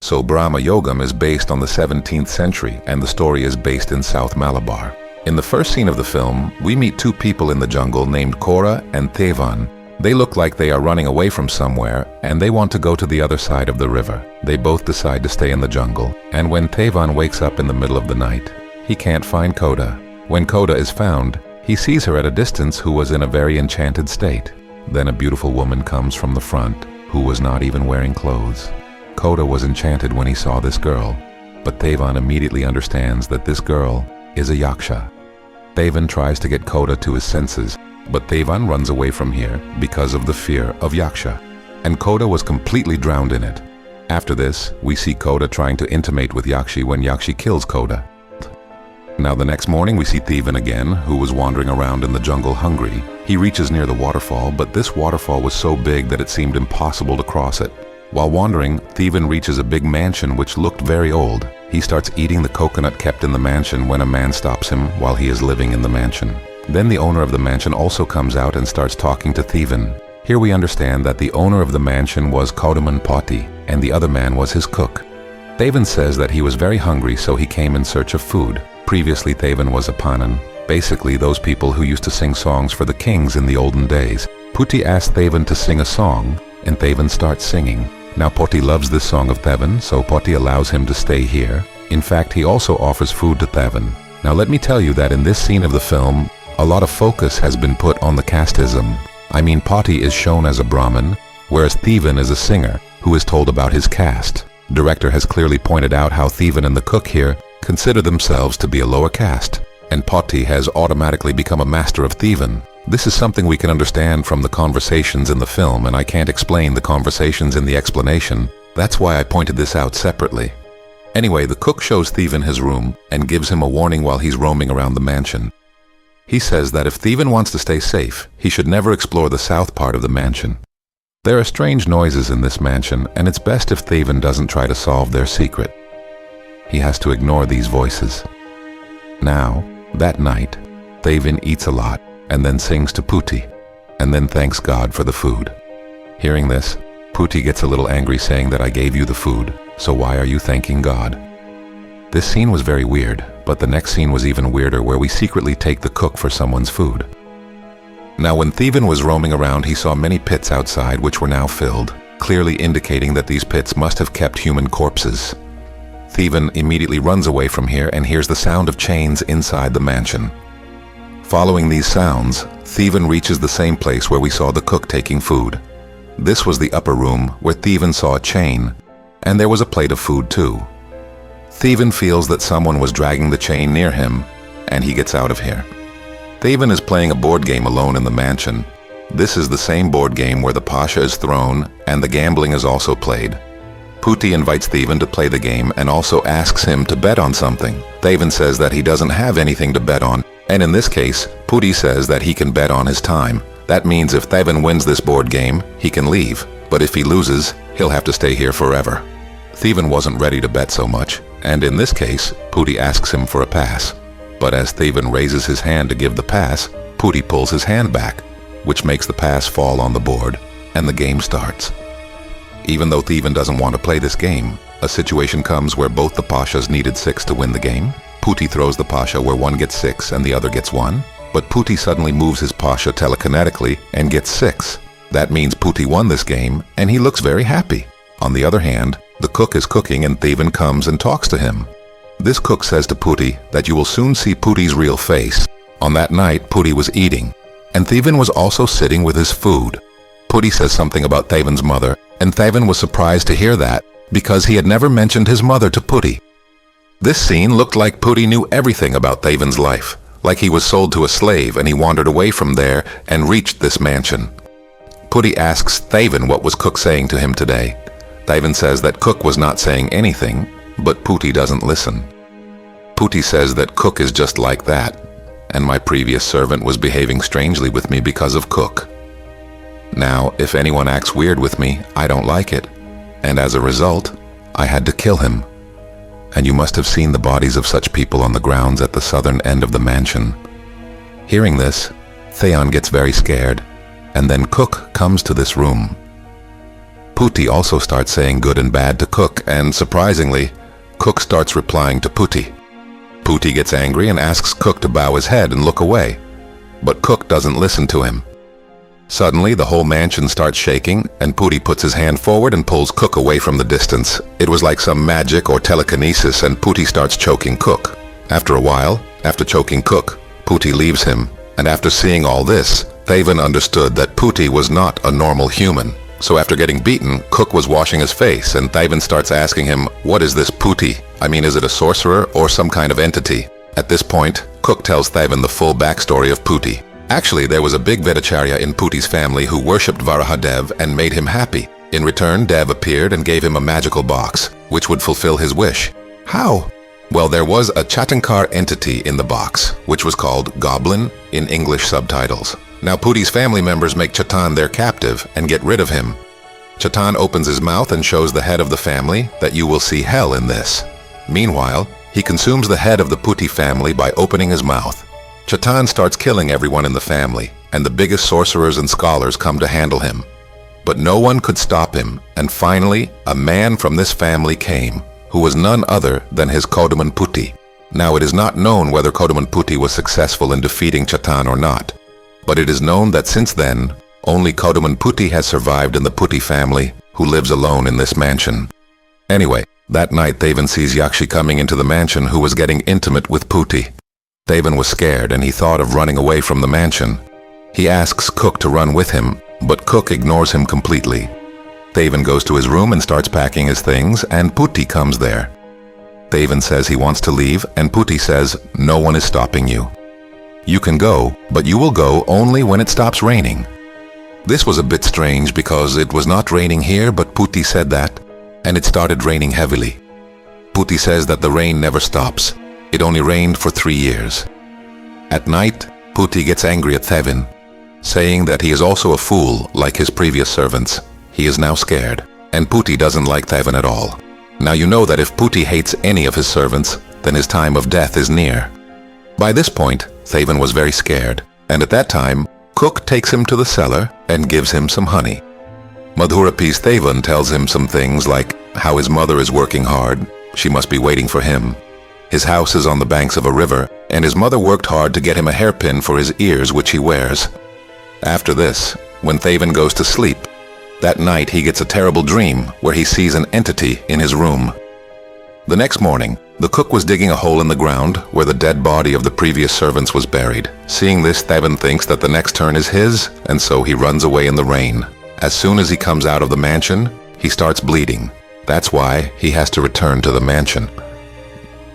So Bramayugam is based on the 17th century and the story is based in South Malabar. In the first scene of the film, we meet two people in the jungle named Cora and Thevan. They look like they are running away from somewhere and they want to go to the other side of the river. They both decide to stay in the jungle, and when Thevan wakes up in the middle of the night, he can't find Coda. When Coda is found, he sees her at a distance who was in a very enchanted state. Then a beautiful woman comes from the front who was not even wearing clothes. Coda was enchanted when he saw this girl, but Thevan immediately understands that this girl is a yaksha. Thevan tries to get Coda to his senses, but Thevan runs away from here because of the fear of yaksha, and Coda was completely drowned in it. After this, we see Coda trying to intimate with Yakshi when Yakshi kills Coda. Now the next morning we see Thevan again, who was wandering around in the jungle hungry. He reaches near the waterfall, but this waterfall was so big that it seemed impossible to cross it. While wandering, Thevan reaches a big mansion which looked very old. He starts eating the coconut kept in the mansion when a man stops him while he is living in the mansion. Then the owner of the mansion also comes out and starts talking to Thevan. Here we understand that the owner of the mansion was Kaudaman Poti, and the other man was his cook. Thevan says that he was very hungry, so he came in search of food. Previously Thevan was a panan, basically those people who used to sing songs for the kings in the olden days. Poti asked Thevan to sing a song, and Thevan starts singing. Now Poti loves this song of Thevan, so Poti allows him to stay here. In fact, he also offers food to Thevan. Now let me tell you that in this scene of the film, a lot of focus has been put on the casteism. I mean, Poti is shown as a Brahmin, whereas Thevan is a singer who is told about his caste. Director has clearly pointed out how Thevan and the cook here consider themselves to be a lower caste, and Poti has automatically become a master of Thevan. This is something we can understand from the conversations in the film, and I can't explain the conversations in the explanation. That's why I pointed this out separately. Anyway, the cook shows Thevan his room and gives him a warning while he's roaming around the mansion. He says that if Thevan wants to stay safe, he should never explore the south part of the mansion. There are strange noises in this mansion, and it's best if Thevan doesn't try to solve their secret. He has to ignore these voices. Now, that night, Thevan eats a lot and then sings to Poti, and then thanks God for the food. Hearing this, Poti gets a little angry, saying that I gave you the food, so why are you thanking God? This scene was very weird, but the next scene was even weirder, where we secretly take the cook for someone's food. Now when Thevan was roaming around, he saw many pits outside which were now filled, clearly indicating that these pits must have kept human corpses. Thevan immediately runs away from here and hears the sound of chains inside the mansion. Following these sounds, Thevan reaches the same place where we saw the cook taking food. This was the upper room where Thevan saw a chain, and there was a plate of food too. Thevan feels that someone was dragging the chain near him, and he gets out of here. Thevan is playing a board game alone in the mansion. This is the same board game where the Pasha is thrown and the gambling is also played. Poti invites Thevan to play the game and also asks him to bet on something. Thevan says that he doesn't have anything to bet on, and in this case, Poti says that he can bet on his time. That means if Thevan wins this board game, he can leave, but if he loses, he'll have to stay here forever. Thevan wasn't ready to bet so much, and in this case, Poti asks him for a pass. But as Thevan raises his hand to give the pass, Poti pulls his hand back, which makes the pass fall on the board, and the game starts. Even though Thevan doesn't want to play this game, a situation comes where both the Pashas needed 6 to win the game. Poti throws the Pasha where one gets 6 and the other gets 1, but Poti suddenly moves his Pasha telekinetically and gets 6. That means Poti won this game, and he looks very happy. On the other hand, the cook is cooking and Thevan comes and talks to him. This cook says to Poti that you will soon see Poti's real face. On that night, Poti was eating, and Thevan was also sitting with his food. Poti says something about Thevan's mother, and Thevan was surprised to hear that, because he had never mentioned his mother to Poti. This scene looked like Poti knew everything about Thevan's life, like he was sold to a slave and he wandered away from there and reached this mansion. Poti asks Thevan what was Cook saying to him today. Thevan says that Cook was not saying anything, but Poti doesn't listen. Poti says that Cook is just like that, and my previous servant was behaving strangely with me because of Cook. Now, if anyone acts weird with me, I don't like it, and as a result, I had to kill him. And you must have seen the bodies of such people on the grounds at the southern end of the mansion. Hearing this, Theon gets very scared, and then Cook comes to this room. Pooty also starts saying good and bad to Cook, and surprisingly, Cook starts replying to Pooty. Pooty gets angry and asks Cook to bow his head and look away, but Cook doesn't listen to him. Suddenly, the whole mansion starts shaking, and Pooty puts his hand forward and pulls Cook away from the distance. It was like some magic or telekinesis, and Pooty starts choking Cook. After a while, after choking Cook, Pooty leaves him, and after seeing all this, Thaven understood that Pooty was not a normal human. So after getting beaten, Cook was washing his face, and Thaven starts asking him, "What is this Pooty? I mean, is it a sorcerer or some kind of entity?" At this point, Cook tells Thaven the full backstory of Pooty. Actually, there was a big Vetacharya in Pooty's family who worshipped Varahadev and made him happy. In return, Dev appeared and gave him a magical box, which would fulfill his wish. How? Well, there was a Chatankar entity in the box, which was called Goblin in English subtitles. Now Pooty's family members make Chatan their captive and get rid of him. Chatan opens his mouth and shows the head of the family that you will see hell in this. Meanwhile, he consumes the head of the Pooty family by opening his mouth. Chatan starts killing everyone in the family, and the biggest sorcerers and scholars come to handle him. But no one could stop him, and finally, a man from this family came, who was none other than his Kodaman Pooty. Now it is not known whether Kodaman Pooty was successful in defeating Chatan or not, but it is known that since then, only Kodaman Pooty has survived in the Pooty family, who lives alone in this mansion. Anyway, that night Thaven sees Yakshi coming into the mansion who was getting intimate with Pooty. Thaven was scared and he thought of running away from the mansion. He asks Cook to run with him, but Cook ignores him completely. Thaven goes to his room and starts packing his things, and Pooty comes there. Thaven says he wants to leave, and Pooty says, "No one is stopping you. You can go, but you will go only when it stops raining." This was a bit strange because it was not raining here, but Pooty said that, and it started raining heavily. Pooty says that the rain never stops. It only rained for 3 years. At night, Pooty gets angry at Thaven, saying that he is also a fool like his previous servants. He is now scared, and Pooty doesn't like Thaven at all. Now you know that if Pooty hates any of his servants, then his time of death is near. By this point, Thaven was very scared, and at that time, Cook takes him to the cellar and gives him some honey. Madhurapi's Thaven tells him some things like how his mother is working hard, she must be waiting for him. His house is on the banks of a river, and his mother worked hard to get him a hairpin for his ears which he wears. After this, when Thaven goes to sleep, that night he gets a terrible dream where he sees an entity in his room. The next morning, the cook was digging a hole in the ground where the dead body of the previous servants was buried. Seeing this, Thaven thinks that the next turn is his, and so he runs away in the rain. As soon as he comes out of the mansion, he starts bleeding. That's why he has to return to the mansion.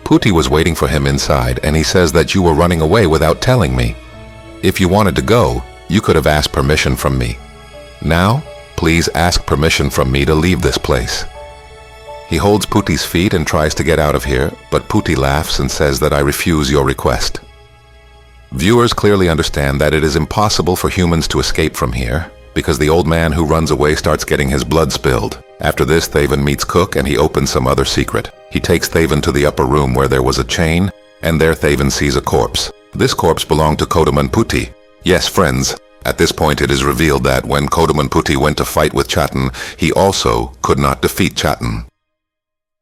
Pooty was waiting for him inside, and he says that you were running away without telling me. If you wanted to go, you could have asked permission from me. Now, please ask permission from me to leave this place. He holds Pooty's feet and tries to get out of here, but Pooty laughs and says that I refuse your request. Viewers clearly understand that it is impossible for humans to escape from here, because the old man who runs away starts getting his blood spilled. After this, Thaven meets Cook and he opens some other secret. He takes Thaven to the upper room where there was a chain, and there Thaven sees a corpse. This corpse belonged to Kodaman Pooty. Yes, friends, at this point it is revealed that when Kodaman Pooty went to fight with Chatan, he also could not defeat Chatan.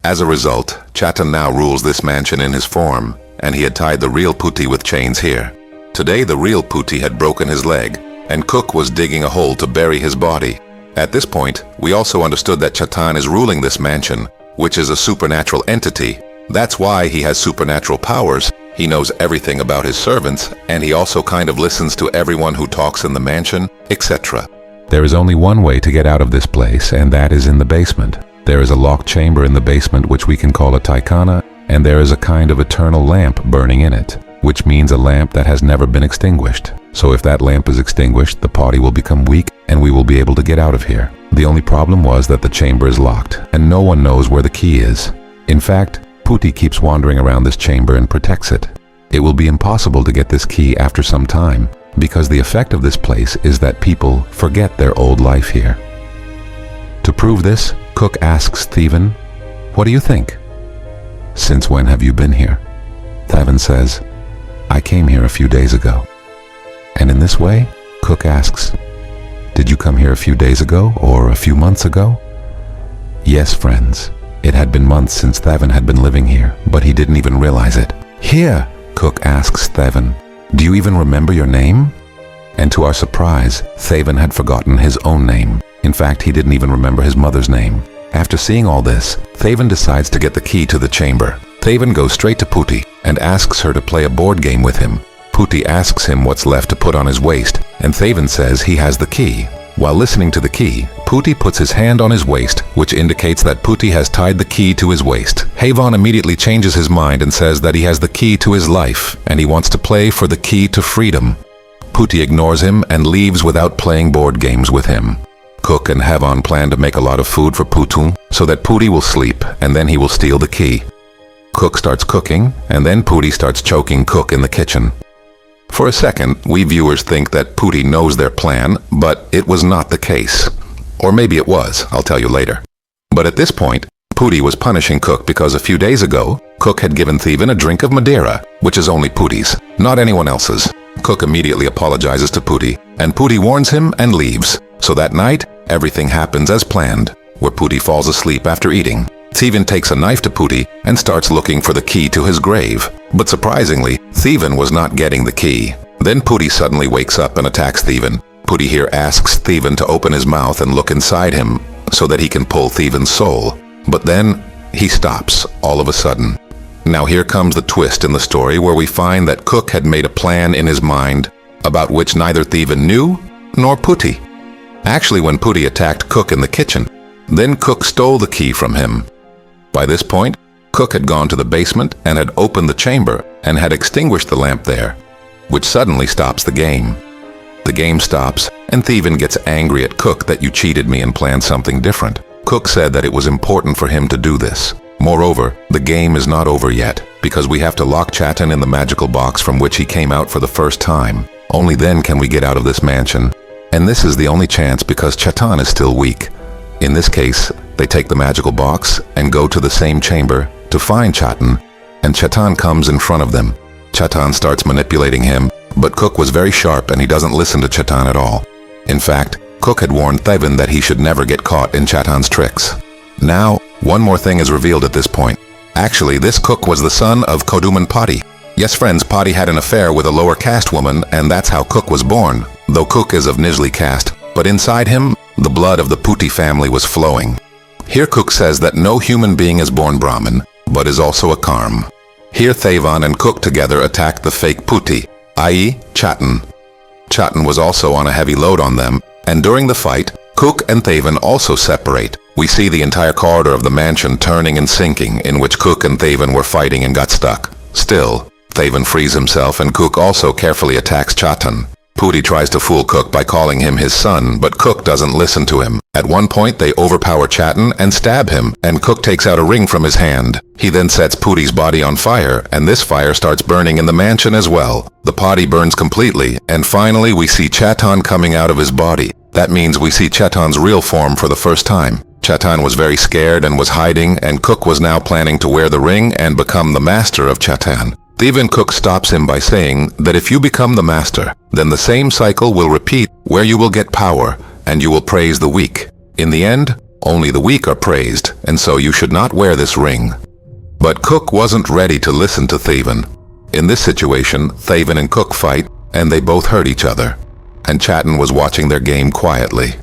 As a result, Chatan now rules this mansion in his form, and he had tied the real Pooty with chains here. Today the real Pooty had broken his leg, and Cook was digging a hole to bury his body. At this point, we also understood that Chatan is ruling this mansion, which is a supernatural entity. That's why he has supernatural powers. He knows everything about his servants, and he also kind of listens to everyone who talks in the mansion, etc. There is only one way to get out of this place, and that is in the basement. There is a locked chamber in the basement which we can call a taikana, and there is a kind of eternal lamp burning in it, which means a lamp that has never been extinguished. So if that lamp is extinguished, the party will become weak and we will be able to get out of here. The only problem was that the chamber is locked and no one knows where the key is. In fact, Pooty keeps wandering around this chamber and protects it. It will be impossible to get this key after some time because the effect of this place is that people forget their old life here. To prove this, Cook asks Thaven, "What do you think? Since when have you been here?" Thaven says, "I came here a few days ago." And in this way, Cook asks, "Did you come here a few days ago or a few months ago?" Yes, friends. It had been months since Thevan had been living here, but he didn't even realize it. "Here," Cook asks Thevan, "do you even remember your name?" And to our surprise, Thevan had forgotten his own name. In fact, he didn't even remember his mother's name. After seeing all this, Thevan decides to get the key to the chamber. Thevan goes straight to Pooty and asks her to play a board game with him. Pooty asks him what's left to put on his waist, and Thevan says he has the key. While listening to the key, Pooty puts his hand on his waist, which indicates that Pooty has tied the key to his waist. Havon immediately changes his mind and says that he has the key to his life, and he wants to play for the key to freedom. Pooty ignores him and leaves without playing board games with him. Cook and Havon plan to make a lot of food for Pooty so that Pooty will sleep, and then he will steal the key. Cook starts cooking, and then Pooty starts choking Cook in the kitchen. For a second, we viewers think that Pooty knows their plan, but it was not the case. Or maybe it was, I'll tell you later. But at this point, Pooty was punishing Cook because a few days ago, Cook had given Thevan a drink of Madeira, which is only Pooty's, not anyone else's. Cook immediately apologizes to Pooty, and Pooty warns him and leaves. So that night, everything happens as planned, where Pooty falls asleep after eating. Thevan takes a knife to Pooty and starts looking for the key to his grave. But surprisingly, Thevan was not getting the key. Then Pooty suddenly wakes up and attacks Thevan. Pooty here asks Thevan to open his mouth and look inside him so that he can pull Thevan's soul. But then, he stops all of a sudden. Now here comes the twist in the story where we find that Cook had made a plan in his mind about which neither Thevan knew nor Pooty. Actually, when Pooty attacked Cook in the kitchen, then Cook stole the key from him. By this point, Cook had gone to the basement and had opened the chamber and had extinguished the lamp there, which suddenly stops the game. The game stops, and Thevan gets angry at Cook that you cheated me and planned something different. Cook said that it was important for him to do this. Moreover, the game is not over yet, because we have to lock Chatan in the magical box from which he came out for the first time. Only then can we get out of this mansion. And this is the only chance because Chatan is still weak. In this case, they take the magical box and go to the same chamber to find Chatan, and Chatan comes in front of them. Chatan starts manipulating him, but Cook was very sharp and he doesn't listen to Chatan at all. In fact, Cook had warned Thevan that he should never get caught in Chatan's tricks. Now, one more thing is revealed at this point. Actually, this Cook was the son of Koduman Pati. Yes, friends, Pati had an affair with a lower caste woman, and that's how Cook was born, though Cook is of Nijli caste. But inside him, the blood of the Pooty family was flowing. Here Cook says that no human being is born Brahmin, but is also a Karm. Here Thevan and Cook together attacked the fake Pooty, i.e. Chatan. Chatan was also on a heavy load on them, and during the fight, Cook and Thevan also separate. We see the entire corridor of the mansion turning and sinking, in which Cook and Thevan were fighting and got stuck. Still, Thevan frees himself and Cook also carefully attacks Chatan. Pooty tries to fool Cook by calling him his son, but Cook doesn't listen to him. At one point, they overpower Chatan and stab him, and Cook takes out a ring from his hand. He then sets Pooty's body on fire, and this fire starts burning in the mansion as well. The body burns completely, and finally we see Chatan coming out of his body. That means we see Chatan's real form for the first time. Chatan was very scared and was hiding, and Cook was now planning to wear the ring and become the master of Chatan. Thevan Cook stops him by saying that if you become the master, then the same cycle will repeat where you will get power and you will praise the weak. In the end, only the weak are praised, and so you should not wear this ring. But Cook wasn't ready to listen to Thevan. In this situation, Thevan and Cook fight, and they both hurt each other. And Chatan was watching their game quietly.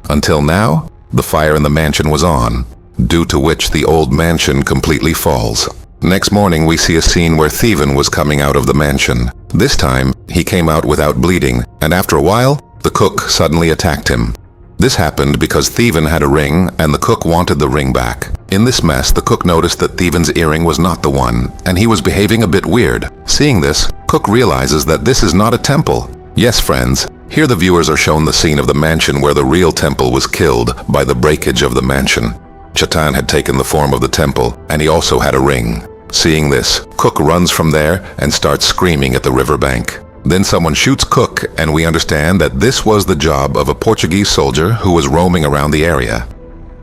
Until now, the fire in the mansion was on, due to which the old mansion completely falls. Next morning, we see a scene where Thevan was coming out of the mansion. This time, he came out without bleeding, and after a while, the cook suddenly attacked him. This happened because Thevan had a ring, and the cook wanted the ring back. In this mess, the cook noticed that Thevan's earring was not the one, and he was behaving a bit weird. Seeing this, Cook realizes that this is not a temple. Yes, friends, here the viewers are shown the scene of the mansion where the real temple was killed by the breakage of the mansion. Chatan had taken the form of the temple, and he also had a ring. Seeing this, Cook runs from there and starts screaming at the riverbank. Then someone shoots Cook, and we understand that this was the job of a Portuguese soldier who was roaming around the area.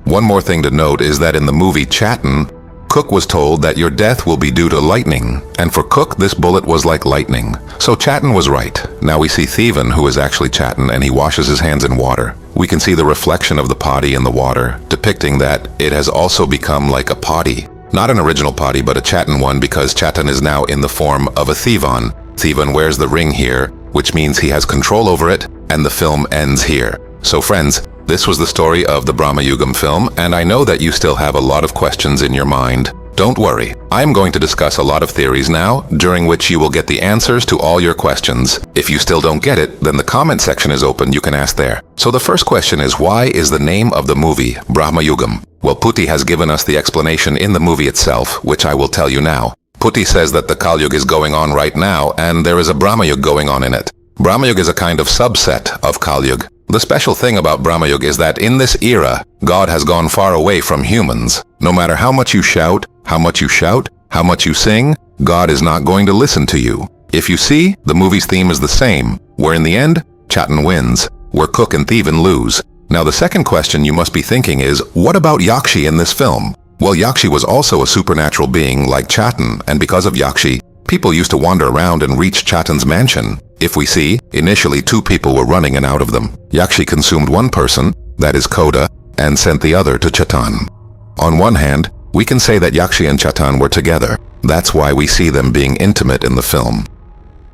One more thing to note is that in the movie Chatan, Cook was told that your death will be due to lightning, and for Cook, this bullet was like lightning. So Chatan was right. Now we see Theven, who is actually Chatan, and he washes his hands in water. We can see the reflection of the potty in the water, depicting that it has also become like a potty. Not an original potty, but a Chatan one, because Chatan is now in the form of a Theven. Theven wears the ring here, which means he has control over it, and the film ends here. So friends, this was the story of the Bramayugam film, and I know that you still have a lot of questions in your mind. Don't worry, I am going to discuss a lot of theories now, during which you will get the answers to all your questions. If you still don't get it, then the comment section is open, you can ask there. So the first question is, why is the name of the movie Bramayugam? Well, Putti has given us the explanation in the movie itself, which I will tell you now. Putti says that the Kalyug is going on right now, and there is a Bramayug going on in it. Bramayug is a kind of subset of Kalyug. The special thing about Bramayug is that in this era, God has gone far away from humans. No matter how much you shout, how much you sing, God is not going to listen to you. If you see, the movie's theme is the same, where in the end, Chatan wins, where Cook and Theven lose. Now the second question you must be thinking is, what about Yakshi in this film? Well, Yakshi was also a supernatural being like Chatan, and because of Yakshi, people used to wander around and reach Chatan's mansion. If we see, initially 2 people were running and out of them. Yakshi consumed one person, that is Koda, and sent the other to Chatan. On one hand, we can say that Yakshi and Chatan were together. That's why we see them being intimate in the film.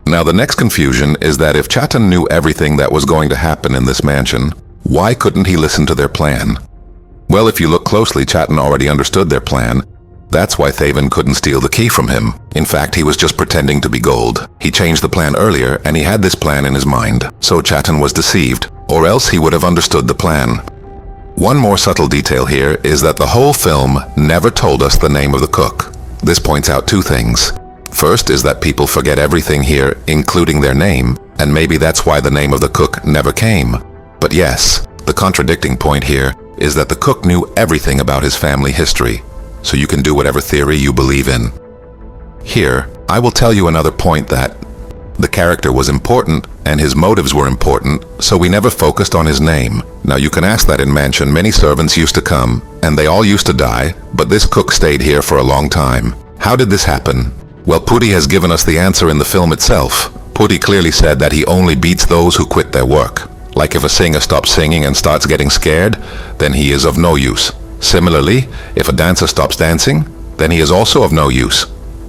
Now the next confusion is that if Chatan knew everything that was going to happen in this mansion, why couldn't he listen to their plan? Well, if you look closely, Chatan already understood their plan. That's why Theven couldn't steal the key from him. In fact, he was just pretending to be gold. He changed the plan earlier, and he had this plan in his mind. So Chatan was deceived, or else he would have understood the plan. One more subtle detail here is that the whole film never told us the name of the cook. This points out 2 things. First is that people forget everything here, including their name, and maybe that's why the name of the cook never came. But yes, the contradicting point here is that the cook knew everything about his family history. So you can do whatever theory you believe in. Here, I will tell you another point that the character was important and his motives were important, so we never focused on his name. Now you can ask that in mansion. Many servants used to come, and they all used to die, but this cook stayed here for a long time. How did this happen? Well, Putti has given us the answer in the film itself. Putti clearly said that he only beats those who quit their work. Like if a singer stops singing and starts getting scared, then he is of no use. Similarly, if a dancer stops dancing, then he is also of no use.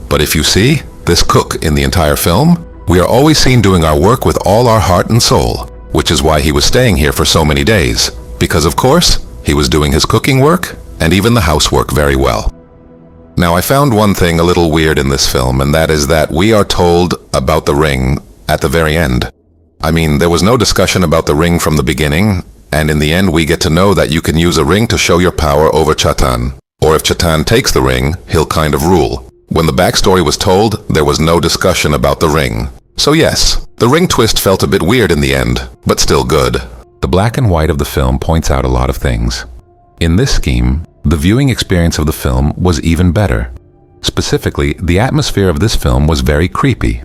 But if you see, this cook in the entire film, we are always seen doing our work with all our heart and soul, which is why he was staying here for so many days. Because of course, he was doing his cooking work and even the housework very well. Now I found one thing a little weird in this film, and that is that we are told about the ring at the very end. I mean, there was no discussion about the ring from the beginning, and in the end we get to know that you can use a ring to show your power over Chatan. Or if Chatan takes the ring, he'll kind of rule. When the backstory was told, there was no discussion about the ring. So yes, the ring twist felt a bit weird in the end, but still good. The black and white of the film points out a lot of things. In this scheme, the viewing experience of the film was even better. Specifically, the atmosphere of this film was very creepy.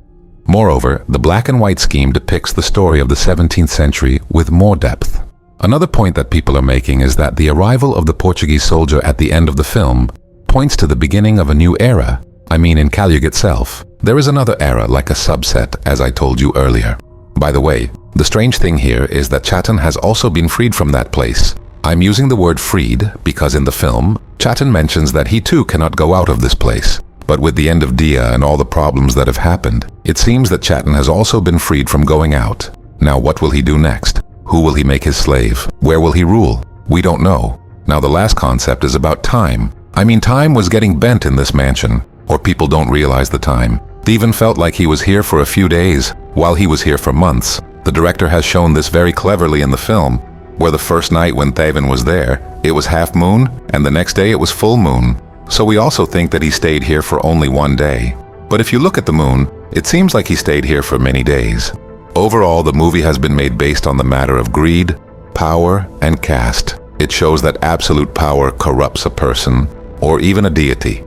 Moreover, the black and white scheme depicts the story of the 17th century with more depth. Another point that people are making is that the arrival of the Portuguese soldier at the end of the film points to the beginning of a new era. I mean, in Kalyug itself, there is another era like a subset, as I told you earlier. By the way, the strange thing here is that Chatan has also been freed from that place. I'm using the word freed because in the film, Chatan mentions that he too cannot go out of this place. But with the end of Dia and all the problems that have happened, it seems that Chatan has also been freed from going out. Now what will he do next? Who will he make his slave? Where will he rule? We don't know. Now the last concept is about time. I mean, time was getting bent in this mansion, or people don't realize the time. Theven felt like he was here for a few days, while he was here for months. The director has shown this very cleverly in the film, where the first night when Theven was there, it was half moon, and the next day it was full moon. So we also think that he stayed here for only one day. But if you look at the moon, it seems like he stayed here for many days. Overall, the movie has been made based on the matter of greed, power, and caste. It shows that absolute power corrupts a person, or even a deity.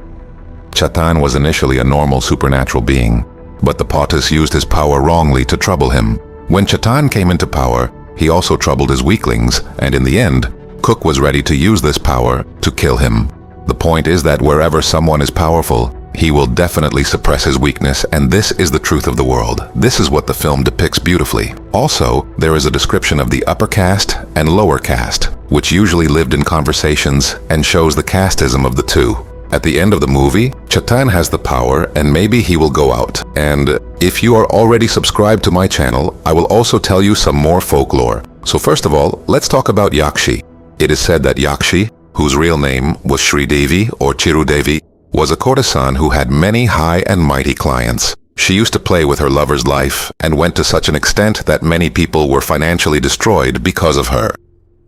Chatan was initially a normal supernatural being, but the Potus used his power wrongly to trouble him. When Chatan came into power, he also troubled his weaklings, and in the end, Cook was ready to use this power to kill him. The point is that wherever someone is powerful, he will definitely suppress his weakness, and this is the truth of the world. This is what the film depicts beautifully. Also, there is a description of the upper caste and lower caste, which usually lived in conversations and shows the casteism of the two. At the end of the movie, Chatan has the power and maybe he will go out. And if you are already subscribed to my channel, I will also tell you some more folklore. So first of all, let's talk about Yakshi. It is said that Yakshi, whose real name was Shri Devi or Chiru Devi, was a courtesan who had many high and mighty clients. She used to play with her lover's life and went to such an extent that many people were financially destroyed because of her.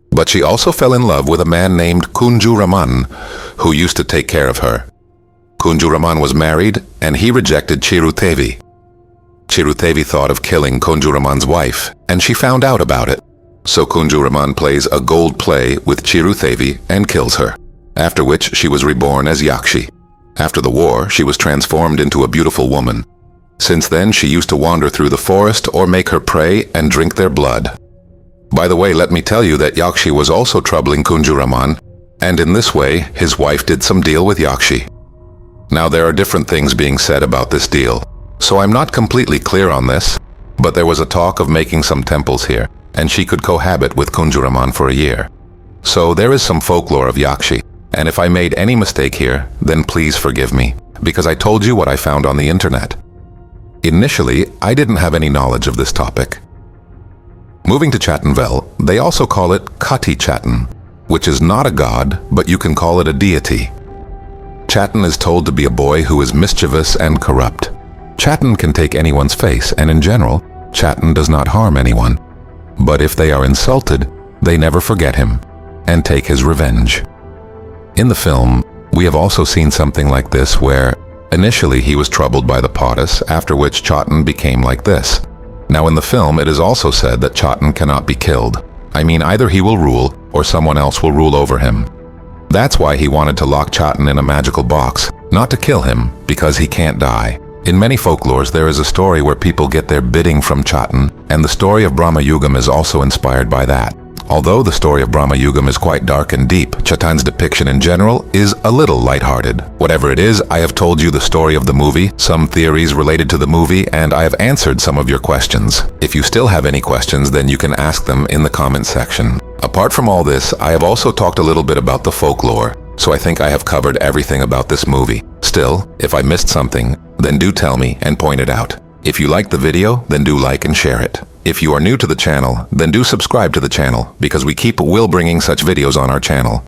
But she also fell in love with a man named Kunju Raman, who used to take care of her. Kunju Raman was married and he rejected Chiru Devi. Chiru Devi thought of killing Kunju Raman's wife, and she found out about it. So Kunju Raman plays a gold play with Chiru Devi and kills her, after which she was reborn as Yakshi. After the war, she was transformed into a beautiful woman. Since then, she used to wander through the forest or make her prey and drink their blood. By the way, let me tell you that Yakshi was also troubling Kunju Raman, and in this way, his wife did some deal with Yakshi. Now, there are different things being said about this deal, so I'm not completely clear on this, but there was a talk of making some temples here, and she could cohabit with Kunju Raman for a year. So there is some folklore of Yakshi. And if I made any mistake here, then please forgive me, because I told you what I found on the internet. Initially, I didn't have any knowledge of this topic. Moving to Chatanvel, they also call it Kati Chatan, which is not a god, but you can call it a deity. Chatan is told to be a boy who is mischievous and corrupt. Chatan can take anyone's face, and in general, Chatan does not harm anyone. But if they are insulted, they never forget him and take his revenge. In the film, we have also seen something like this where initially he was troubled by the potus, after which Chatan became like this. Now in the film, it is also said that Chatan cannot be killed. I mean, either he will rule or someone else will rule over him. That's why he wanted to lock Chatan in a magical box, not to kill him, because he can't die. In many folklores, there is a story where people get their bidding from Chatan, and the story of Bramayugam is also inspired by that. Although the story of Bramayugam is quite dark and deep, Chatan's depiction in general is a little lighthearted. Whatever it is, I have told you the story of the movie, some theories related to the movie, and I have answered some of your questions. If you still have any questions, then you can ask them in the comment section. Apart from all this, I have also talked a little bit about the folklore, so I think I have covered everything about this movie. Still, if I missed something, then do tell me and point it out. If you liked the video, then do like and share it. If you are new to the channel, then do subscribe to the channel, because we keep bringing such videos on our channel.